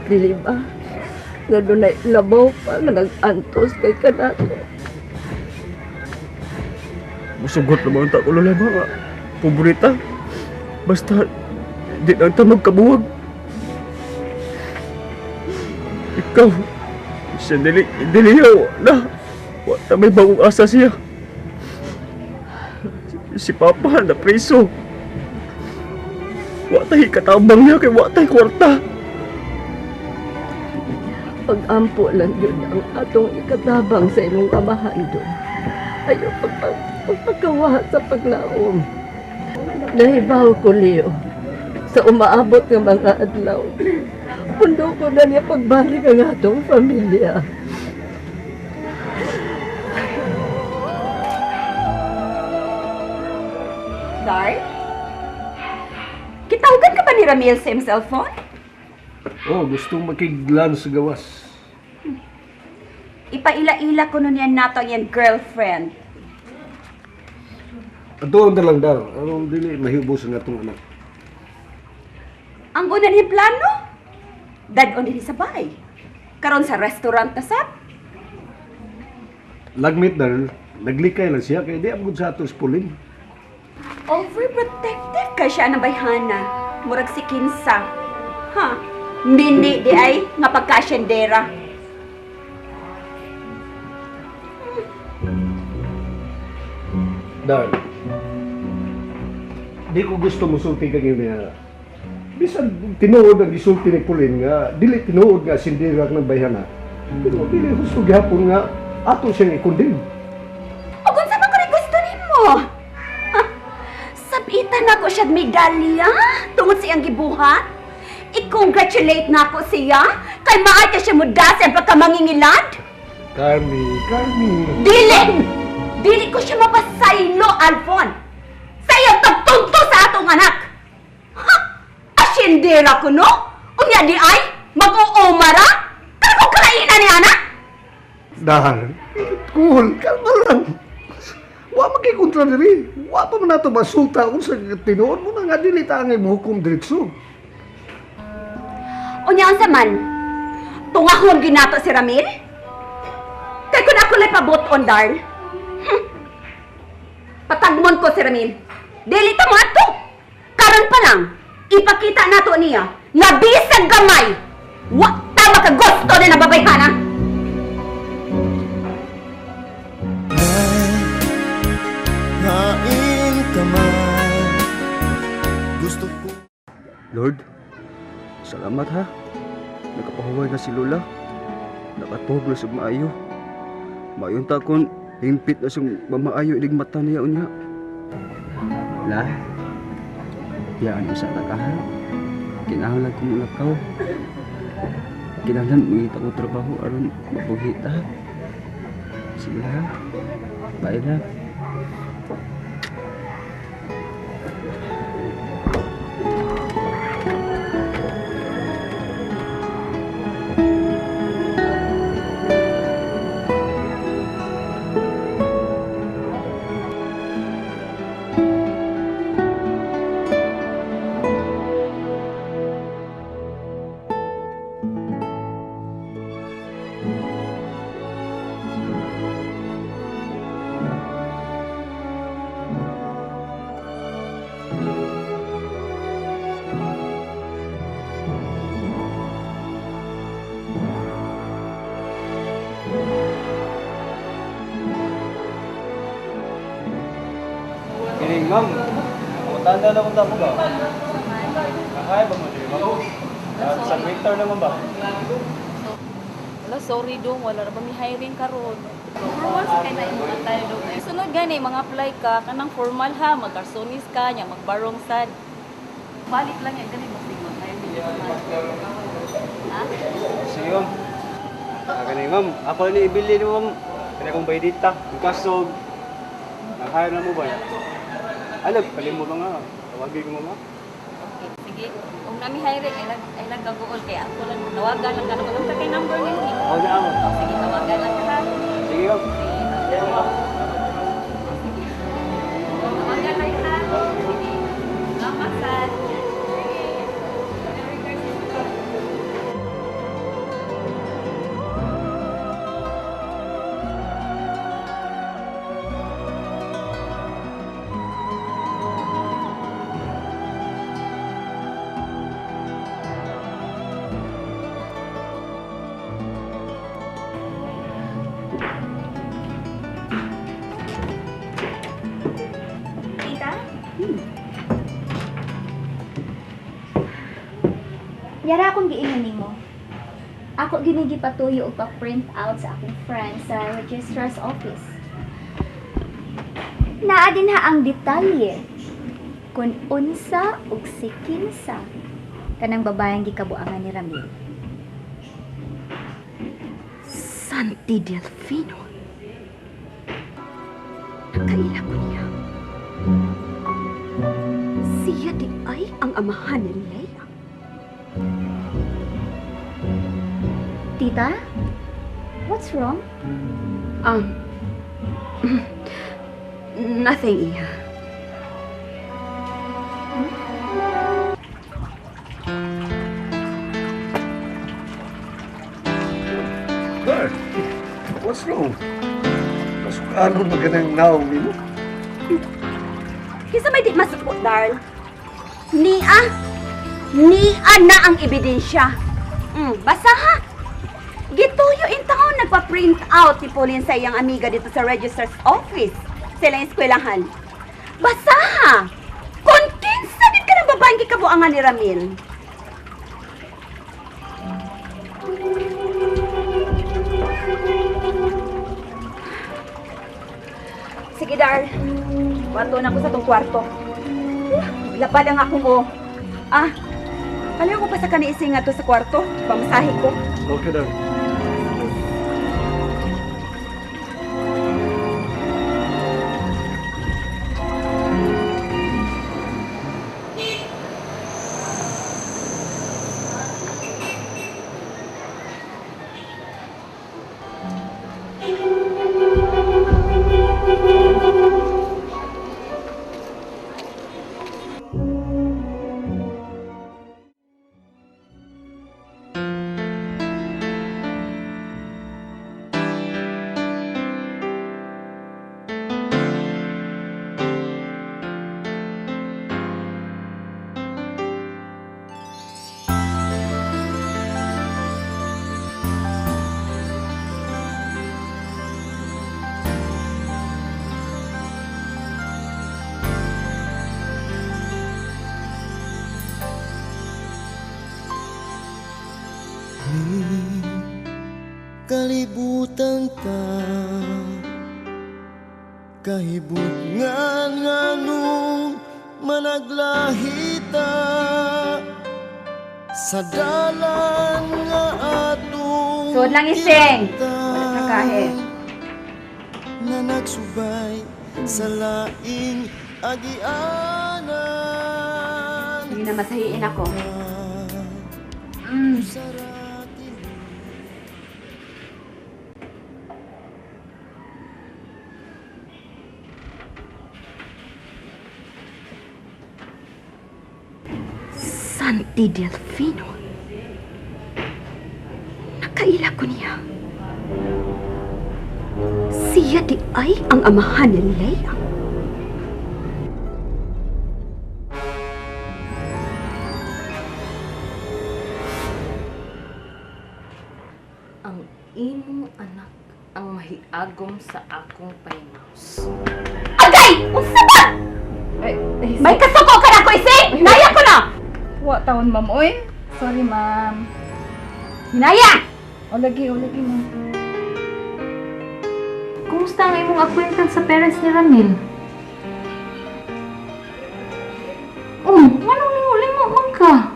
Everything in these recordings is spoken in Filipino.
dili ba? Nga dunay labaw pa nga nag-antos kay kanato. Musugot naman ta ko lola ba? Paborita. Basta di na ta magkabuwag. Ikaw, siya diliyaw na. Wala may bagong asa siya. Si Papa na preso. Watay katabang niya kay watay kwarta. Pag-ampo lang yun ang atong ikatabang sa imong amahan doon. Ayaw pagpagkawa sa paglaom. Nahibaw ko, Leo, sa umaabot ng mga adlaw. Pundo ko na niya pagbalik ang atong pamilya. Dar? Kitawagan ka ba ni Ramil sa iyong cellphone? Oh, gustong makiglan sa gawas. Ipaila-ila ko nun yan nato ang yan girlfriend. Ato na lang dar. Anong dili mahibos ang atong anak. Ang una niya plano? Dad-on din sa bahay. Karon sa restaurant na sab. Lagmit dar, naglikay lang siya kaya di abot sa atos puling. Overprotective ka siya na bayhana. Murag si Kinsa. Ha? Mindi di ay nga pagkasyendera. Dar, di ko gusto musulti ka niya. Bisan tinuod ang gisulti ni Pulin nga, dili tinuod nga sindira ng bayhana. Pero dili gusto gihapon nga ato siyang ikundin. O kung sa mga gusto nimo? Ha? Sabitan ako siya medalya tungod siyang gibuhat. I-congratulate na ako siya kay maay ka siya muda sa pagkamangingilad. Carmi. Dili! Dili ko siya mapasaylo, Alfon. Sa'yo tagtunto sa atong anak. Ha? Asyendera ko, no? Unya di ay? Mag-uumara? Pero kung kalainan ni anak? Dar, cool, kalma lang. Wa magkikontra diri. Wa pa man nato masulta kung sa tinuod mo na nga dili ta ang imuhukom diretso. Unya ang saman, tungahon ginato si Ramil? Kaya kung ako lang pabuton, Darn, patagmon ko si Ramil. Dili ta mo ato. Karon pa lang, ipakita nato niya nga bisag gamay. Wa ta makagusto na nababayhana. Nain ka man. Gusto ko. Lord, salamat ha. Nakapahuway na si Lola. Nakatuhog na sa maayo. Mayon ta kon himpit na siyang mamaayo ilig mata niya unya. La, yaan mo sa takahan. Kinahanglan ko mula ka. Kinahanglan mangita ko trabaho aron mabuhi ta. Sige ha. Bye na. Ma'am, tanda na kung tamo ba? Kaya ba mo dito, ma'am? Sa winter naman ba? Wala, sorry dong, wala na ba may hiring karon. Formal sa kay na imo tayo dong. Sunod gani mga apply ka kanang formal ha, magkarsonis ka nya, magbarong sad. Balik lang yan gani magtingon tayo dito. Ha? Sige, ma'am. Ganun, ma'am. Ako na ibili ni ma'am. Kaya kong baydita. Yung kaso, nag-hire na mo ba yan? Alam, kalimut mo nga. Tawagin ko mo nga. Okay, sige. Kung nami hiring ay nagagool kaya ako lang tawagan lang kana maganda kay number ninyo. Oo na ako. Oh, sige, tawagan lang ka ha. Sige, ma'am. Sige, tawagan lang ha. Sige. Salamat, Sad. Yara akong giingon nimo. Ako ginigipatuyo og pa-print out sa akong friend sa registrar's office. Naa din ha ang detalye kung unsa ug si kinsa kanang babayang gikabuangan ni Ramil. Santi Delfino. Nakaila ko niya. Siya di ay ang amahan ni Leia. Tita? What's wrong? Nothing, Iha. Bert, what's wrong? Ano magandang naong mo? Kisa may di masupot, Darl. Nia na ang ebidensya. Basta ha. Gituyo in taon nagpa-print out ni Pauline sa iyang amiga dito sa registrar's office sa ilang eskwelahan. Basta ha. Kung kinsa din ka ng babaeng kikabuangan ni Ramil. Sige, Dar. Kwarto na ko sa tong kwarto. Wala pa lang ako mo. Palayo ko pa sa kaniising nga to sa kwarto. Pamasahe ko. Okay, Dar. Kalibutan ta kahibut nganong managlahita sa dalan nga atong Suod lang ising. kinahanglan. Wala ka kahit. Na nagsubay sa laing agianan. Hindi na masahiin ako. Santi Delfino. Nakaila ko niya. Siya di ay ang amahan ni Leia. Ang imong anak ang mahiagom sa akong paymaus. Agay! Unsa ba? May kasuko ka na ko ising! Naya ko na! Wa taon, ma'am. Oy. Sorry, ma'am. Hinaya! O lagi, ma'am. Kumusta ang imong acquaintance sa parents ni Ramil? Anong limo man ka?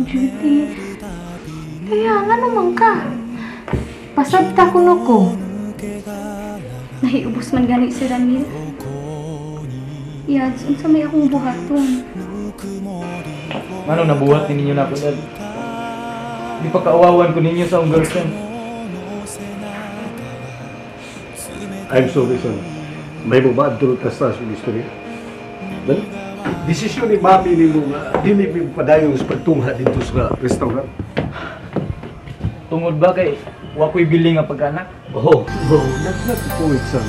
Judy. Kaya, ano man ka? Pasabta ko no ko. Nahiubos man gani si Ramil. Yads, unsa may akong buhaton. Ano nabuhat ninyo na ako dal? Di pa kaawawan ko ninyo sa akong girlfriend. I'm sorry, son. May bubad tulad ka sa istorya. Well, desisyon ni Mami ni mo nga dili mi padayon sa pagtungha dito sa restaurant. Tungod ba kay wa ko'y bili nga pagkanak? Oh, no, that's not the point, son.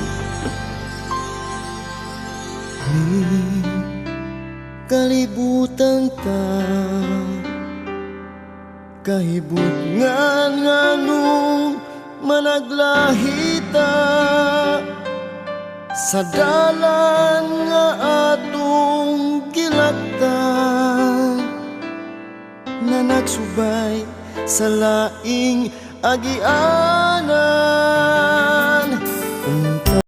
Kalibutan ta kahibut nganong managlahita sa dalan nga atong gilaktan nga nagsubay sa laing agian.